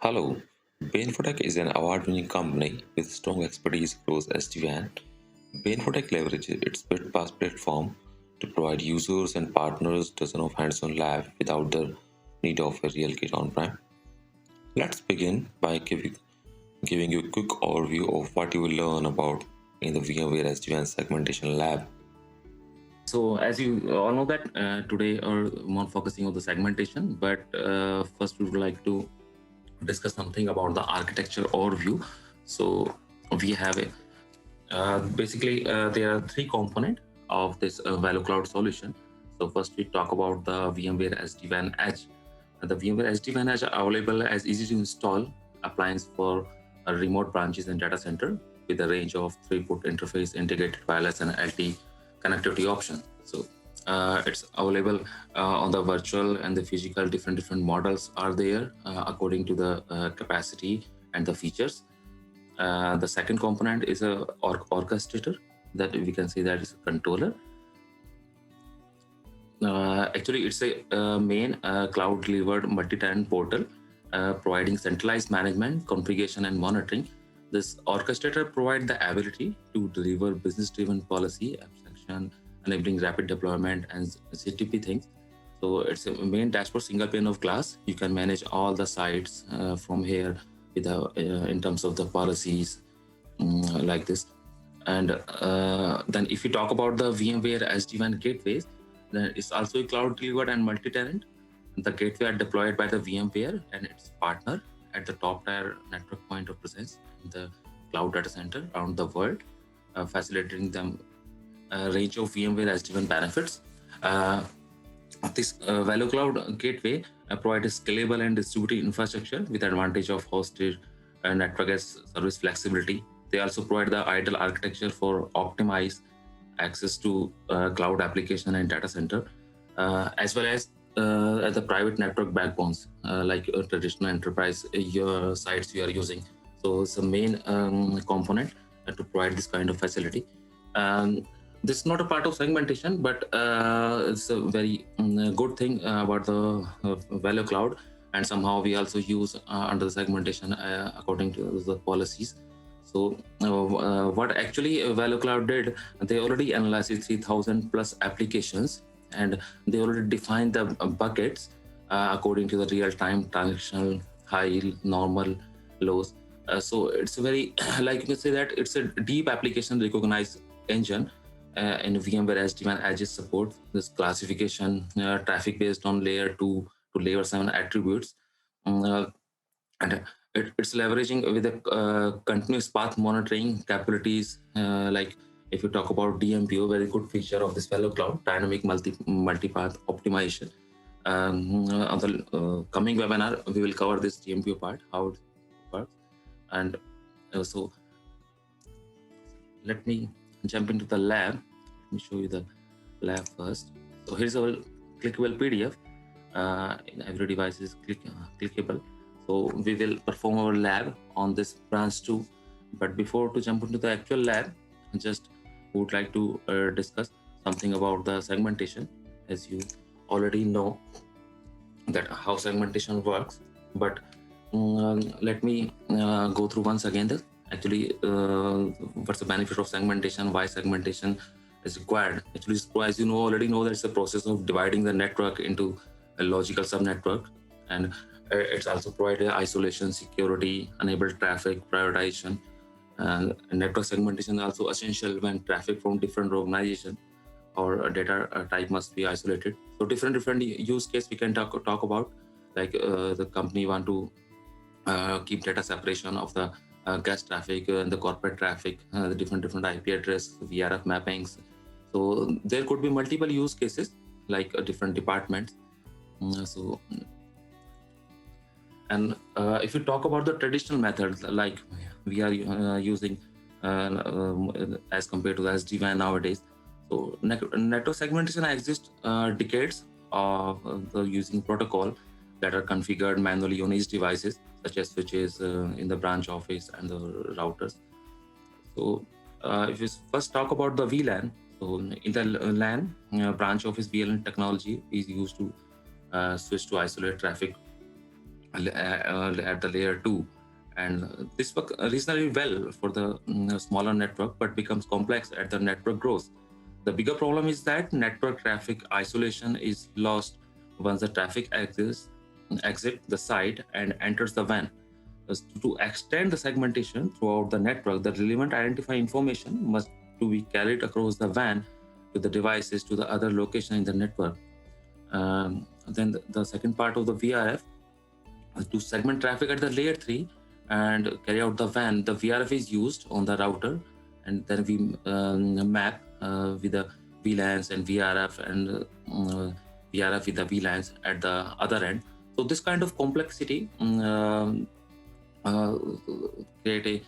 Hello, BayInfotech is an award-winning company with strong expertise across SD-WAN. BayInfotech leverages its BiTPaaS platform to provide users and partners dozens of hands-on lab without the need of a real kit on-prem. Let's begin by giving you a quick overview of what you will learn about in the VMware SD-WAN segmentation lab. So as you all know that today are more focusing on the segmentation, but first we would like to discuss something about the architecture overview. So we have a basically there are three components of this VeloCloud solution. So first we talk about the VMware SD-WAN Edge. The VMware SD-WAN Edge are available as easy to install appliance for remote branches and data center with a range of three-port interface, integrated wireless and LTE connectivity options. So it's available on the virtual and the physical. Different models are there according to the capacity and the features. The second component is a orchestrator, that we can say that is a controller. Actually, it's a main cloud delivered multi-tenant portal providing centralized management, configuration, and monitoring. This orchestrator provides the ability to deliver business-driven policy abstraction, enabling rapid deployment and CTP things. So it's a main dashboard, single pane of glass. You can manage all the sites from here with in terms of the policies like this. And then if you talk about the VMware SD-WAN gateways, then it's also a cloud delivered and multi-tenant. The gateway are deployed by the VMware and its partner at the top tier network point of presence in the cloud data center around the world, facilitating them a range of VMware SD-WAN benefits. This VeloCloud gateway provides scalable and distributed infrastructure with advantage of hosted network as service flexibility. They also provide the ideal architecture for optimize access to cloud application and data center, as well as the private network backbones, like traditional enterprise your sites you are using. So it's a main component to provide this kind of facility. This is not a part of segmentation, but it's a very good thing about the VeloCloud, and somehow we also use under the segmentation according to the policies. So what actually VeloCloud did, they already analyzed 3,000 plus applications, and they already defined the buckets according to the real-time transactional high, normal, lows. So it's a very like you can say that it's a deep application recognized engine in VMware SD-WAN Edge support this classification traffic based on layer 2 to layer 7 attributes. And it's leveraging with the continuous path monitoring capabilities. Like if you talk about DMPO, very good feature of this VeloCloud, dynamic multi-path optimization. On the coming webinar, we will cover this DMPO part, how it works. And so let me jump into the lab. Let me show you the lab first. So here's our clickable PDF. In every device is clickable. So we will perform our lab on this branch too. But before to jump into the actual lab, just would like to discuss something about the segmentation. As you already know that how segmentation works, but let me go through once again this. Actually, what's the benefit of segmentation? Why segmentation is required? Actually, as you know, already know that it's a process of dividing the network into a logical subnetwork, and it's also provided isolation, security, enable traffic prioritization, and network segmentation is also essential when traffic from different organization or data type must be isolated. So different use case we can talk about, like the company want to keep data separation of the guest traffic and the corporate traffic, the different IP address, VRF mappings. So there could be multiple use cases like different departments. So and if you talk about the traditional methods, like we are using as compared to the SD-WAN nowadays. So network segmentation exists decades of using protocol that are configured manually on each devices, such as switches in the branch office and the routers. So if you first talk about the VLAN, so in the LAN, branch office VLAN technology is used to switch to isolate traffic at the layer 2, and this works reasonably well for the smaller network, but becomes complex as the network grows. The bigger problem is that network traffic isolation is lost once the traffic exit the site and enters the WAN. To extend the segmentation throughout the network, the relevant identify information must to be carried across the WAN to the devices to the other location in the network. Then the second part of the VRF, to segment traffic at the layer 3 and carry out the WAN, the VRF is used on the router, and then we map with the VLANs and VRF, and VRF with the VLANs at the other end. So this kind of complexity uh, create a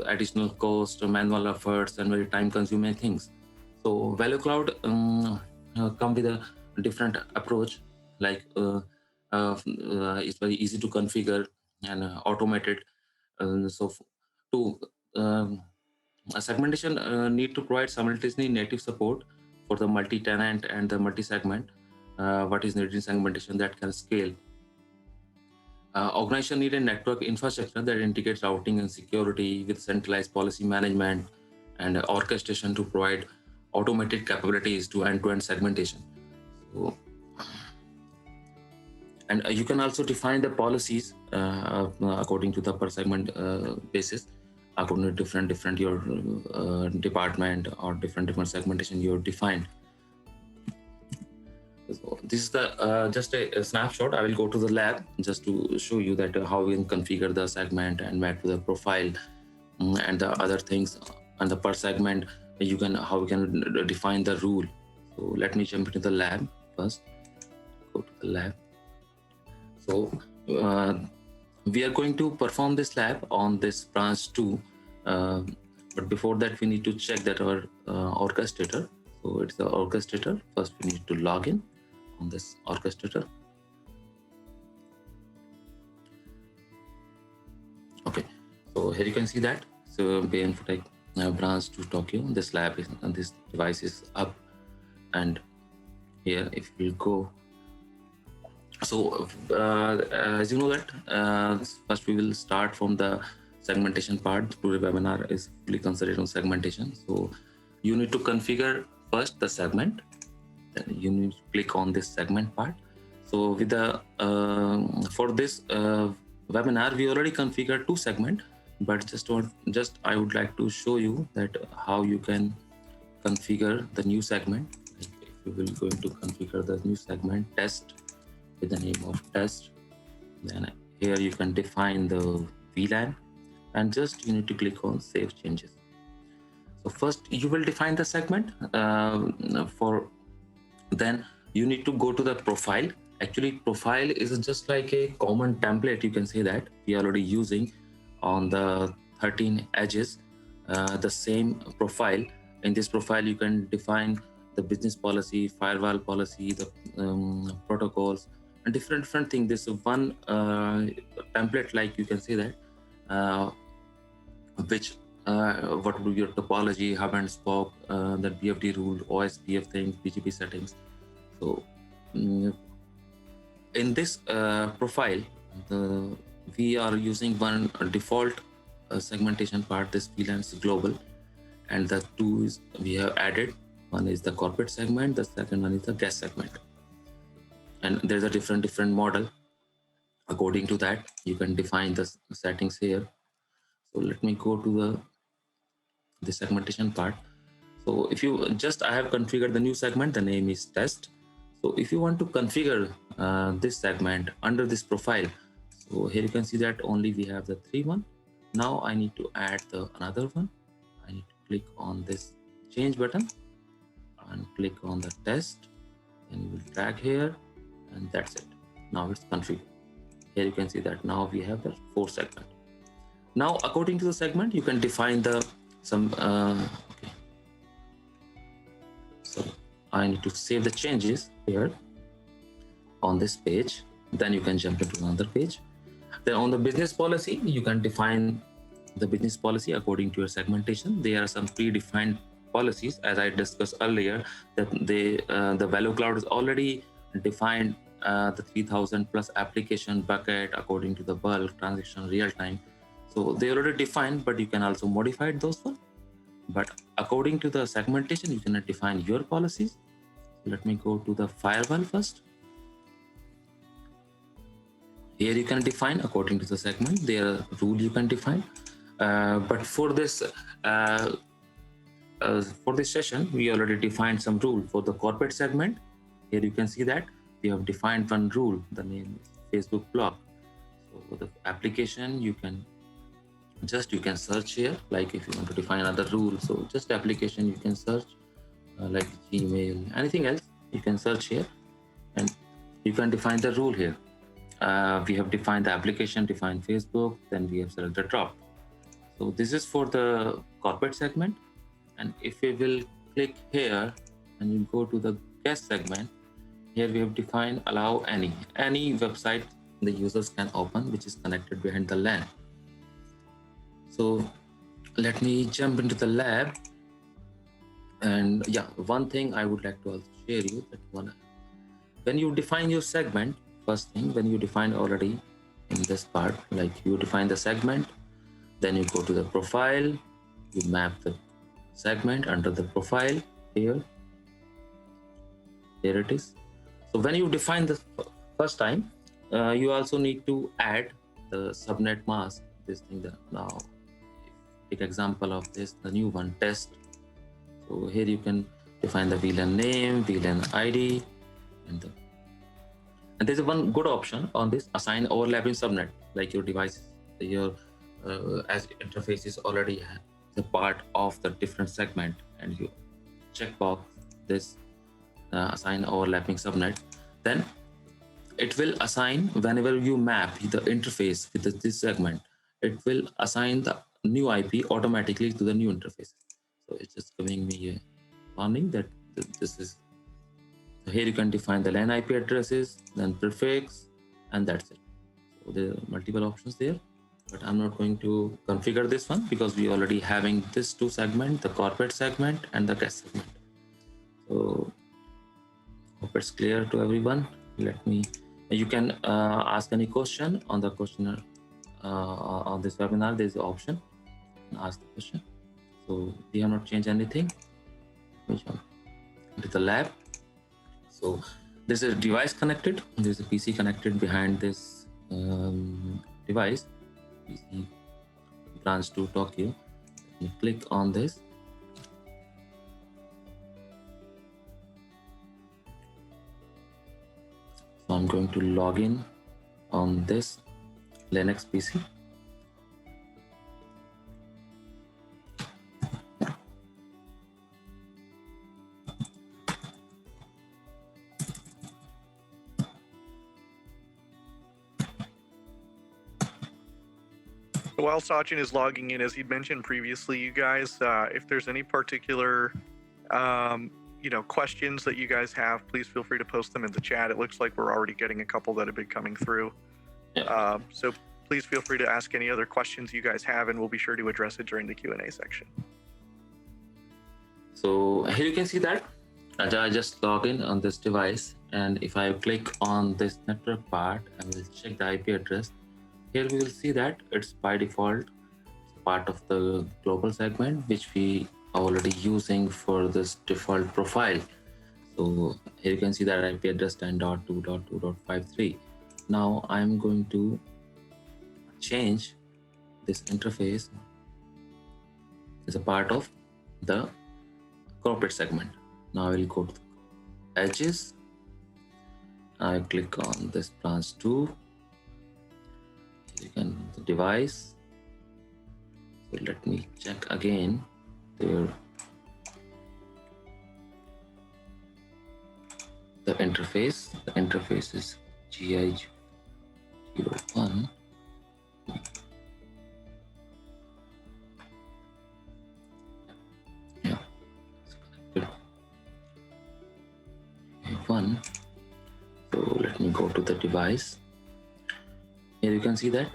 additional cost, manual efforts, and very time-consuming things. So VeloCloud come with a different approach, like it's very easy to configure and automated. So to a segmentation need to provide simultaneously native support for the multi-tenant and the multi-segment. What is needed in segmentation that can scale. Organization need a network infrastructure that integrates routing and security with centralized policy management and orchestration to provide automated capabilities to end-to-end segmentation. So, and you can also define the policies according to the per segment basis, according to different your department or different segmentation you define. So this is the just a snapshot. I will go to the lab just to show you that how we can configure the segment and map to the profile and the other things, and the per segment you can how we can define the rule. So let me jump into the lab first. Go to the lab. So we are going to perform this lab on this branch 2, but before that we need to check that our orchestrator. So it's the orchestrator. First we need to log in on this orchestrator. Okay, so here you can see that. So BayInfotech branch to Tokyo. This lab is, and this device is up, and here if we go. So as you know that first we will start from the segmentation part. Today's webinar is fully concentrated on segmentation. So you need to configure first the segment. Then you need to click on this segment part. So with the for this webinar, we already configured 2 segments, but I would like to show you that how you can configure the new segment. Like if you will going to configure the new segment test with the name of test, then here you can define the VLAN, and just you need to click on save changes. So first you will define the segment then you need to go to the profile. Actually, profile is just like a common template, you can say, that we are already using on the 13 edges. The same profile. In this profile, you can define the business policy, firewall policy, the protocols, and different things. This is one template, like you can say that, which what would be your topology, hub and spoke, that BFD rule, OSPF things, BGP settings. So in this profile, we are using one default segmentation part, this VLANs global, and the 2 is we have added. One is the corporate segment, the second one is the guest segment, and there's a different model. According to that, you can define the settings here. So let me go to the segmentation part. So if you I have configured the new segment, the name is test. So if you want to configure this segment under this profile, so here you can see that only we have the 3 one. Now I need to add the another one. I need to click on this change button and click on the test, and you will drag here, and that's it. Now it's configured. Here you can see that now we have the 4 segment. Now according to the segment, you can define the okay. So I need to save the changes here on this page. Then you can jump into another page. Then on the business policy, you can define the business policy according to your segmentation. There are some predefined policies, as I discussed earlier, that the VeloCloud is already defined the 3000 plus application bucket according to the bulk transaction real time. So they already defined, but you can also modify those one. But according to the segmentation, you can define your policies. Let me go to the firewall first. Here you can define according to the segment, their rule you can define. But for this session, we already defined some rule for the corporate segment. Here you can see that we have defined one rule, the name is Facebook block. So for the application, you can search here, like if you want to define another rule. So just application, you can search like Gmail, anything else, you can search here and you can define the rule here. We have defined the application, defined Facebook, then we have selected drop. So this is for the corporate segment. And if we will click here and you go to the guest segment, here we have defined allow any website the users can open which is connected behind the LAN. So let me jump into the lab. And yeah, one thing I would like to also share you that when you define your segment, first thing, when you define already in this part, like you define the segment, then you go to the profile, you map the segment under the profile here. There it is. So when you define the first time, you also need to add the subnet mask, this thing that now, take example of this, the new one, test. So here you can define the VLAN name, VLAN ID, and there's one good option on this, assign overlapping subnet, like your device, your as interface is already the part of the different segment, and you checkbox this assign overlapping subnet, then it will assign whenever you map the interface with this segment, it will assign the new IP automatically to the new interface. So it's just giving me a warning that this is. So here you can define the LAN IP addresses, then prefix, and that's it. So there are multiple options there, but I'm not going to configure this one because we already having this two segment, the corporate segment and the guest segment. So hope it's clear to everyone. You can ask any question on the questionnaire on this webinar. There's the option, ask the question. So we have not changed anything. We jump into the lab. So there's a device connected. There's a PC connected behind this device. PC branch to Tokyo. You click on this. So I'm going to log in on this Linux PC. While Sachin is logging in, as he mentioned previously, you guys, if there's any particular, questions that you guys have, please feel free to post them in the chat. It looks like we're already getting a couple that have been coming through. So please feel free to ask any other questions you guys have, and we'll be sure to address it during the Q&A section. So here you can see that I just log in on this device, and if I click on this network part, I will check the IP address. Here we will see that it's by default part of the global segment, which we are already using for this default profile. So here you can see that IP address 10.2.2.53. Now I'm going to change this interface as a part of the corporate segment. Now I will go to the edges. I click on this branch 2. You can the device. So let me check again there. The interface is GI01. Yeah, it's connected. One. So let me go to the device. Here you can see that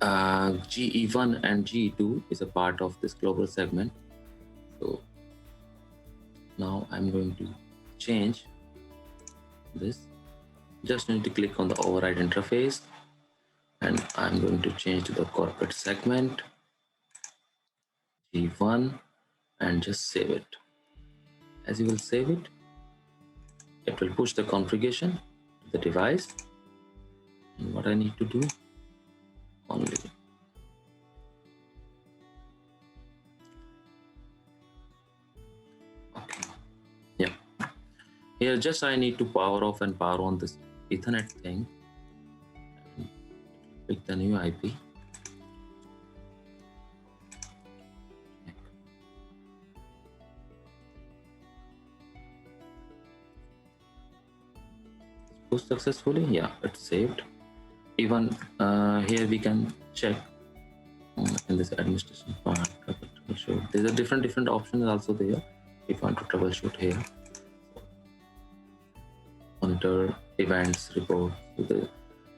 GE1 and GE2 is a part of this global segment. So now I'm going to change this. just need to click on the override interface, and I'm going to change to the corporate segment G1 and just save it. As you will save it, it will push the configuration to the device. And what I need to do only here, just I need to power off and power on this Ethernet thing. And pick the new IP. Pushed successfully. Yeah, it's saved. Even here we can check in this administration part. There's a different options also there. If you want to troubleshoot here, monitor events report to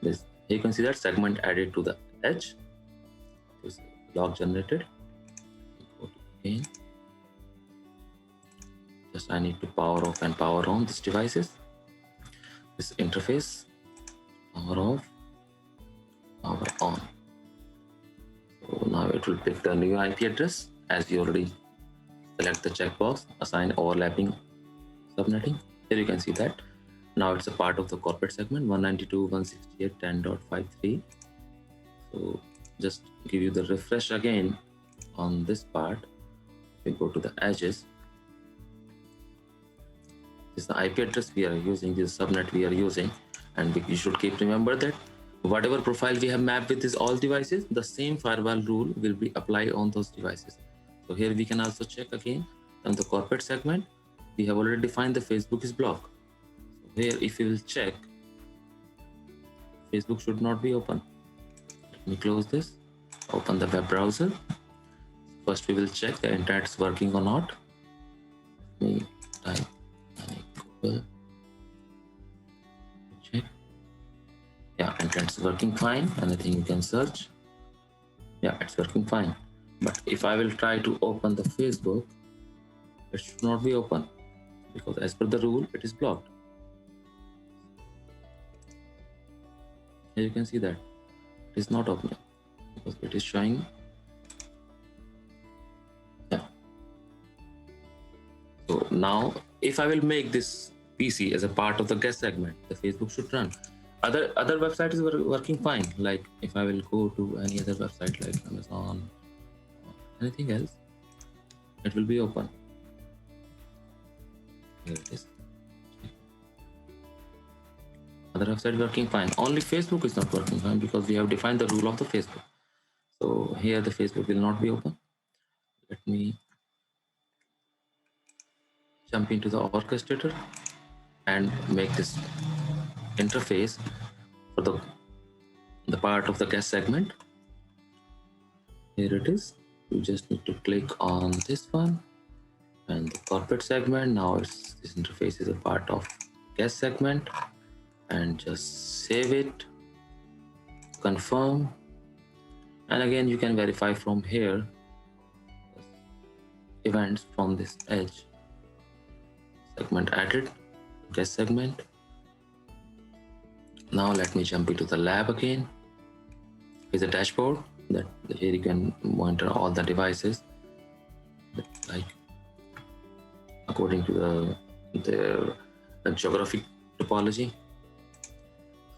this. You can see that segment added to the edge. This log generated. Go to again. Just I need to power off and power on these devices. This interface, power off, power on. So now it will pick the new IP address as you already select the checkbox, assign overlapping subnetting. Here you can see that. Now it's a part of the corporate segment 192.168.10.53. So just give you the refresh again on this part. We go to the edges. This is the IP address we are using, this subnet we are using, and you should keep remember that whatever profile we have mapped with these all devices, the same firewall rule will be applied on those devices. So here we can also check again on the corporate segment. We have already defined the Facebook is blocked. So here, if you will check, Facebook should not be open. Let me close this. Open the web browser. First, we will check the internet is working or not. Let me type Google. Check. Yeah, internet is working fine. Anything you can search. Yeah, it's working fine. But if I will try to open the Facebook, it should not be open because as per the rule, it is blocked. Here you can see that it is not opening because it is showing. Yeah. So now, if I will make this PC as a part of the guest segment, the Facebook should run. Other websites is working fine. Like if I will go to any other website like Amazon, or anything else, it will be open. Here it is. Other website working fine. Only Facebook is not working fine because we have defined the rule of the Facebook. So here the Facebook will not be open. Let me jump into the orchestrator and make this interface for the part of the guest segment. Here it is. You just need to click on this one and the corporate segment. Now this interface is a part of guest segment, and just save it, confirm, and again you can verify from here events from this edge. Segment added, guest segment. Now let me jump into the lab again. Here's a dashboard that here you can monitor all the devices, like according to the geographic topology.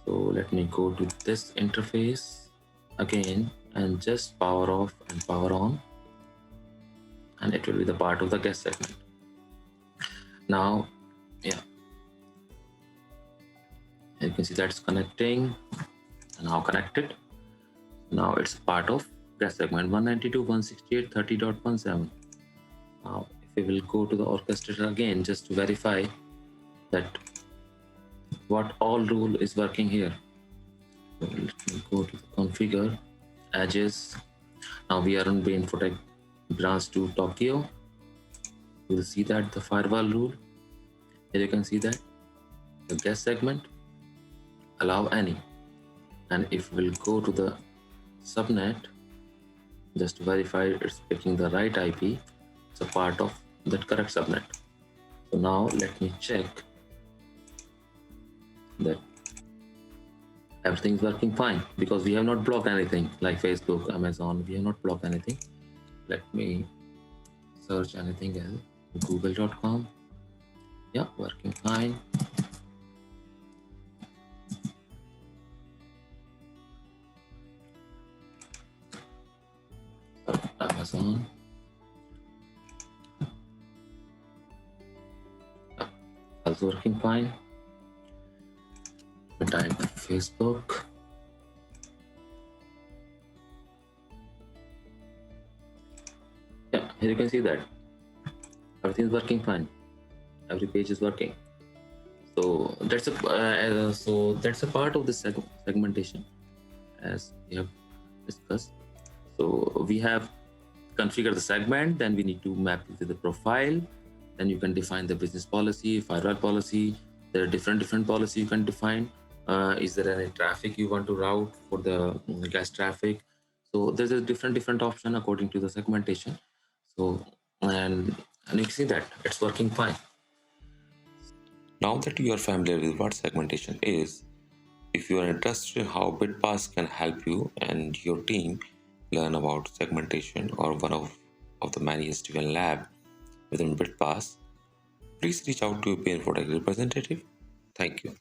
So let me go to this interface again and just power off and power on, and it will be the part of the guest segment. Now, yeah, you can see that's connecting, now connected. Now it's part of guest segment 192.168.30.17. Now if we will go to the orchestrator again just to verify that what all rule is working here. So let me go to the configure, edges. Now we are on BayInfotech branch to Tokyo. You will see that the firewall rule. Here you can see that the guest segment, allow any. And if we'll go to the subnet, just to verify it's picking the right IP, it's a part of that correct subnet. So now let me check that Everything's working fine because we have not blocked anything like Facebook, Amazon. We have not blocked anything. Let me search anything else. Google.com. Yeah, working fine. Amazon. Also working fine. Type Facebook. Yeah, here you can see that everything is working fine. Every page is working. So that's a part of the segmentation, as we have discussed. So we have configured the segment, then we need to map it with the profile. Then you can define the business policy, firewall policy. There are different policy you can define. Is there any traffic you want to route for the guest traffic? So there's a different option according to the segmentation. So and you can see that it's working fine. Now that you are familiar with what segmentation is, if you are interested in how BiTPaaS can help you and your team learn about segmentation or one of the many SD-WAN lab within BiTPaaS, please reach out to your BayInfotech representative. Thank you.